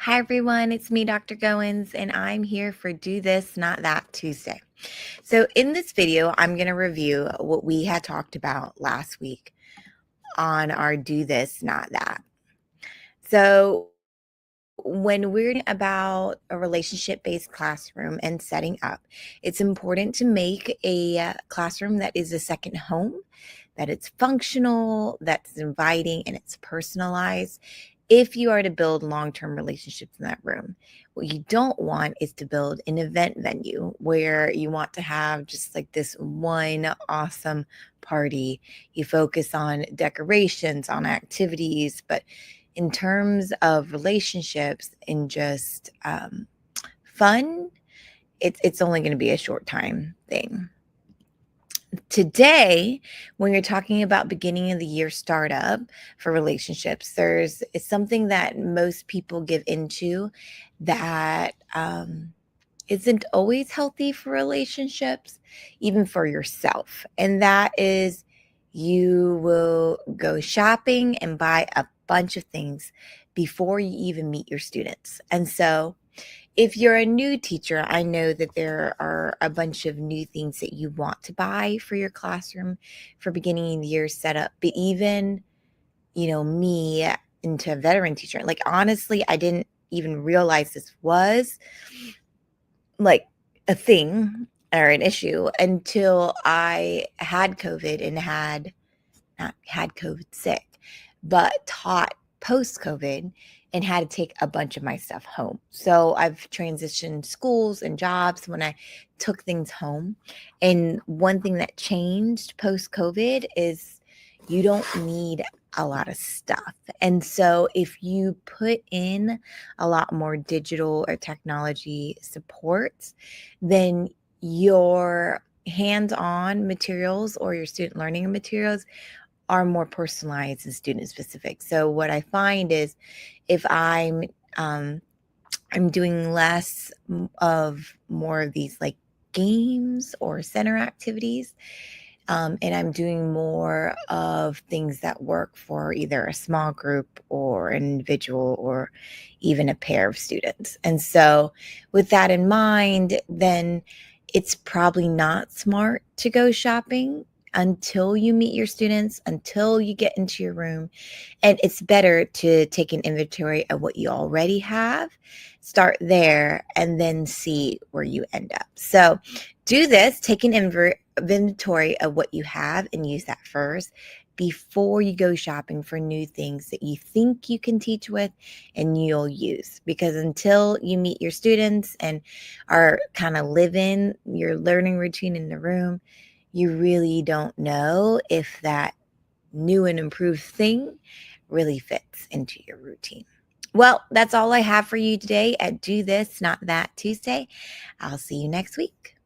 Hi, everyone. It's me, Dr. Goins, and I'm here for Do This, Not That Tuesday. So, in this video, I'm going to review what we had talked about last week on our Do This, Not That. So, when we're about a relationship based classroom and setting up, it's important to make a classroom that is a second home, that it's functional, that's inviting, and it's personalized. If you are to build long term relationships in that room, what you don't want is to build an event venue where you want to have just like this one awesome party. You focus on decorations, on activities, but in terms of relationships and just fun, it's only going to be a short time thing. Today, when you're talking about beginning of the year startup for relationships, it's something that most people give into that isn't always healthy for relationships, even for yourself. And that is you will go shopping and buy a bunch of things before you even meet your students. And so if you're a new teacher, I know that there are a bunch of new things that you want to buy for your classroom for beginning of the year setup. But even, me into a veteran teacher, like honestly, I didn't even realize this was like a thing or an issue until I had COVID and not had COVID sick, but taught post COVID and had to take a bunch of my stuff home. So I've transitioned schools and jobs when I took things home. And one thing that changed post COVID is you don't need a lot of stuff. And so if you put in a lot more digital or technology supports, then your hands-on materials or your student learning materials are more personalized and student specific. So what I find is if I'm doing less of more of these like games or center activities, and I'm doing more of things that work for either a small group or an individual or even a pair of students. And so with that in mind, then it's probably not smart to go shopping until you meet your students, until you get into your room. And it's better to take an inventory of what you already have, start there, and then see where you end up. So do this, take an inventory of what you have and use that first before you go shopping for new things that you think you can teach with and you'll use. Because until you meet your students and are kind of living your learning routine in the room, you really don't know if that new and improved thing really fits into your routine. Well, that's all I have for you today at Do This, Not That Tuesday. I'll see you next week.